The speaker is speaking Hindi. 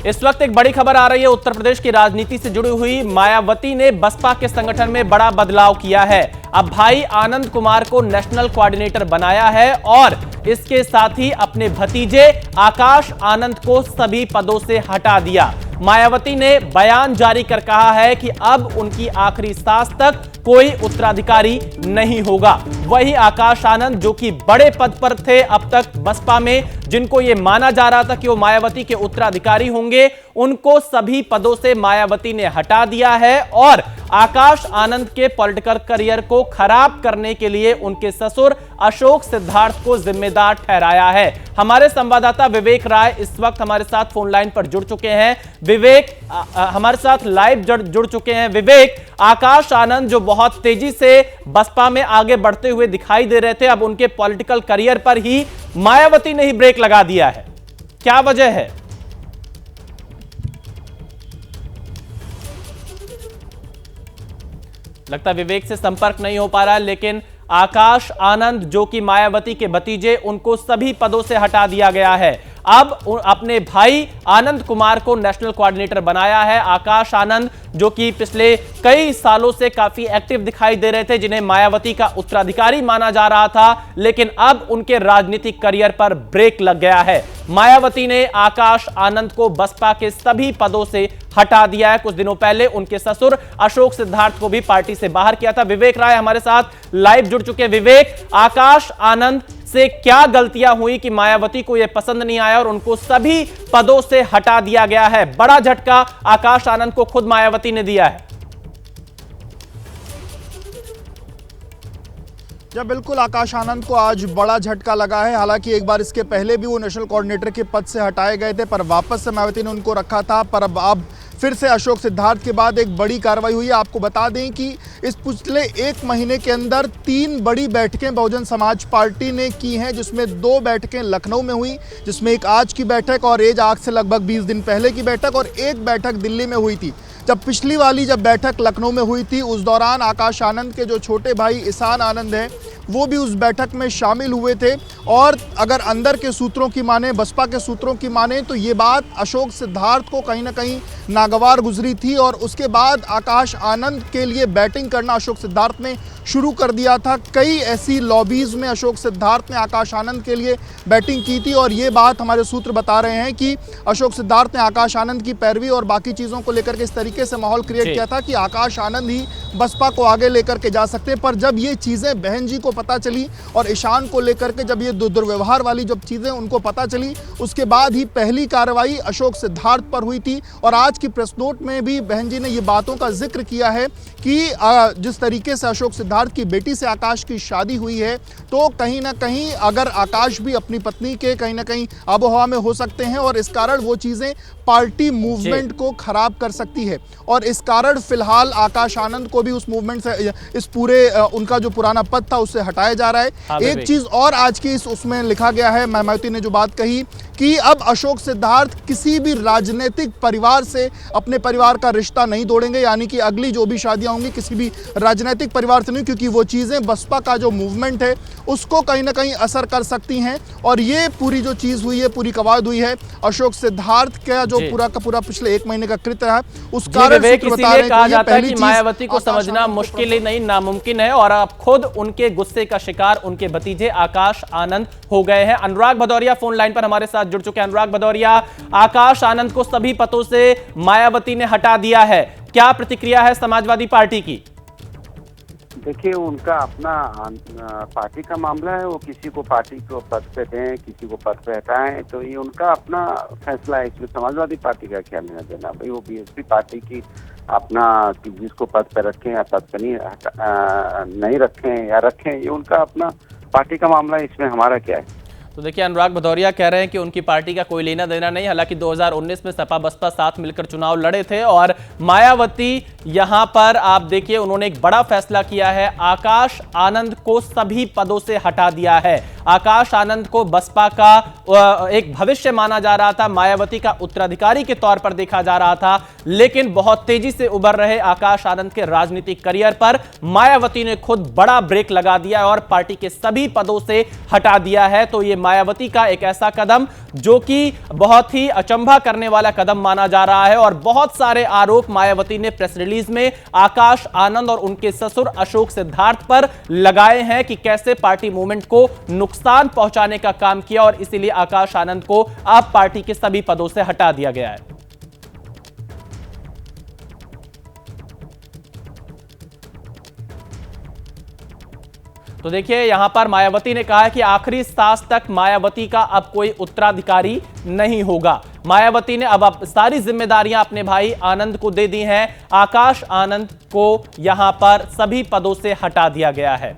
इस वक्त एक बड़ी खबर आ रही है उत्तर प्रदेश की राजनीति से जुड़ी हुई। मायावती ने बसपा के संगठन में बड़ा बदलाव किया है। अब भाई आनंद कुमार को नेशनल कोऑर्डिनेटर बनाया है और इसके साथ ही अपने भतीजे आकाश आनंद को सभी पदों से हटा दिया। मायावती ने बयान जारी कर कहा है कि अब उनकी आखिरी सांस तक कोई उत्तराधिकारी नहीं होगा। वही आकाश आनंद जो कि बड़े पद पर थे अब तक बसपा में, जिनको यह माना जा रहा था कि वो मायावती के उत्तराधिकारी होंगे, उनको सभी पदों से मायावती ने हटा दिया है और आकाश आनंद के पॉलिटिकल करियर को खराब करने के लिए उनके ससुर अशोक सिद्धार्थ को जिम्मेदार ठहराया है। हमारे संवाददाता विवेक राय इस वक्त हमारे साथ फोन लाइन पर जुड़ चुके हैं। विवेक हमारे साथ लाइव जुड़ चुके हैं। विवेक, आकाश आनंद जो बहुत तेजी से बसपा में आगे बढ़ते हुए दिखाई दे रहे थे, अब उनके पॉलिटिकल करियर पर ही मायावती ने ही ब्रेक लगा दिया है, क्या वजह है? लगता है विवेक से संपर्क नहीं हो पा रहा है, लेकिन आकाश आनंद जो कि मायावती के भतीजे, उनको सभी पदों से हटा दिया गया है। अब अपने भाई आनंद कुमार को नेशनल कोऑर्डिनेटर बनाया है। आकाश आनंद जो कि पिछले कई सालों से काफी एक्टिव दिखाई दे रहे थे, जिन्हें मायावती का उत्तराधिकारी माना जा रहा था, लेकिन अब उनके राजनीतिक करियर पर ब्रेक लग गया है। मायावती ने आकाश आनंद को बसपा के सभी पदों से हटा दिया है। कुछ दिनों पहले उनके ससुर अशोक सिद्धार्थ को भी पार्टी से बाहर किया था। विवेक राय हमारे साथ लाइव जुड़ चुके हैं। विवेक, आकाश आनंद से क्या गलतियां हुई कि मायावती को यह पसंद नहीं आया और उनको सभी पदों से हटा दिया गया है? बड़ा झटका आकाश आनंद को खुद मायावती ने दिया है। या बिल्कुल, आकाश आनंद को आज बड़ा झटका लगा है। हालांकि एक बार इसके पहले भी वो नेशनल कोऑर्डिनेटर के पद से हटाए गए थे, पर वापस से मायावती ने उनको रखा था। पर अब फिर से अशोक सिद्धार्थ के बाद एक बड़ी कार्रवाई हुई है। आपको बता दें कि इस पिछले एक महीने के अंदर 3 बड़ी बैठकें बहुजन समाज पार्टी ने की हैं, जिसमें 2 बैठकें लखनऊ में हुई, जिसमें एक आज की बैठक और आज से लगभग 20 दिन पहले की बैठक, और एक बैठक दिल्ली में हुई थी। जब पिछली वाली बैठक लखनऊ में हुई थी, उस दौरान आकाश आनंद के जो छोटे भाई ईशान आनंद हैं, वो भी उस बैठक में शामिल हुए थे। और अगर अंदर के सूत्रों की माने, बसपा के सूत्रों की माने, तो ये बात अशोक सिद्धार्थ को कहीं ना कहीं नागवार गुजरी थी और उसके बाद आकाश आनंद के लिए बैटिंग करना अशोक सिद्धार्थ ने शुरू कर दिया था। कई ऐसी लॉबीज में अशोक सिद्धार्थ ने आकाश आनंद के लिए बैटिंग की थी और ये बात हमारे सूत्र बता रहे हैं कि अशोक सिद्धार्थ ने आकाश आनंद की पैरवी और बाकी चीज़ों को लेकर के इस तरीके से माहौल क्रिएट किया था कि आकाश आनंद ही बसपा को आगे लेकर के जा सकते हैं। पर जब ये चीज़ें बहन जी को पता चली और ईशान को लेकर के जब ये दुर्व्यवहार वाली जब चीज़ें उनको पता चली, उसके बाद ही पहली कार्रवाई अशोक सिद्धार्थ पर हुई थी। और आज की प्रेस नोट में भी बहन जी ने ये बातों का जिक्र किया है कि जिस तरीके से अशोक सिद्धार्थ की बेटी से आकाश की शादी हुई है, तो कहीं ना कहीं अगर आकाश भी अपनी पत्नी के कहीं ना कहीं आबोहवा में हो सकते हैं और इस कारण वो चीज़ें पार्टी मूवमेंट को खराब कर सकती है। और इस कारण फिलहाल आकाश आनंद को भी उस मूवमेंट से, इस पूरे उनका जो पुराना पद था उससे हटाया जा रहा है। एक चीज़ और आज की उसमें लिखा गया है, मायावती ने जो बात कही कि अब अशोक सिद्धार्थ किसी भी राजनीतिक परिवार से अपने परिवार का रिश्ता नहीं तोड़ेंगे, यानी कि अगली जो भी शादियां होंगी किसी भी राजनीतिक परिवार से नहीं, क्योंकि वो चीज़ें बसपा का जो मूवमेंट है उसको कहीं ना कहीं असर कर सकती हैं। और ये पूरी जो चीज़ हुई है, पूरी कवायद हुई है, अशोक सिद्धार्थ का जो पूरा का पूरा पिछले 1 महीने का कृत्य रहा, उस कारण कहा जाता है कि मायावती को समझना मुश्किल ही नहीं, नामुमकिन है। और अब खुद उनके गुस्से का शिकार उनके भतीजे आकाश आनंद हो गए हैं। अनुराग भदौरिया फोन लाइन पर हमारे साथ जुड़ चुके हैं। अनुराग भदौरिया, आकाश आनंद को सभी पदों से मायावती ने हटा दिया है, क्या प्रतिक्रिया है समाजवादी पार्टी की? देखिए, उनका अपना पार्टी का मामला है, वो किसी को पार्टी को पद पे दें, किसी को पद पे हटाएं, तो ये उनका अपना फैसला है। इसमें समाजवादी पार्टी का क्या लेना देना? भाई वो बीएसपी पार्टी की अपना, जिसको पद पे रखें या पद पे नहीं रखें या रखें, ये उनका अपना पार्टी का मामला है, इसमें हमारा क्या है? तो देखिए, अनुराग भदौरिया कह रहे हैं कि उनकी पार्टी का कोई लेना देना नहीं। हालांकि 2019 में सपा बसपा साथ मिलकर चुनाव लड़े थे और मायावती यहां पर आप देखिए उन्होंने एक बड़ा फैसला किया है, आकाश आनंद को सभी पदों से हटा दिया है। आकाश आनंद को बसपा का एक भविष्य माना जा रहा था, मायावती का उत्तराधिकारी के तौर पर देखा जा रहा था, लेकिन बहुत तेजी से उभर रहे आकाश आनंद के राजनीतिक करियर पर मायावती ने खुद बड़ा ब्रेक लगा दिया और पार्टी के सभी पदों से हटा दिया है। तो ये मायावती का एक ऐसा कदम जो कि बहुत ही अचंभा करने वाला कदम माना जा रहा है और बहुत सारे आरोप मायावती ने प्रेस रिलीज में आकाश आनंद और उनके ससुर अशोक सिद्धार्थ पर लगाए हैं कि कैसे पार्टी मूवमेंट को नुकसान पहुंचाने का काम किया और इसीलिए आकाश आनंद को अब पार्टी के सभी पदों से हटा दिया गया है। तो देखिए यहां पर मायावती ने कहा है कि आखिरी सांस तक मायावती का अब कोई उत्तराधिकारी नहीं होगा। मायावती ने अब सारी जिम्मेदारियां अपने भाई आनंद को दे दी हैं। आकाश आनंद को यहां पर सभी पदों से हटा दिया गया है।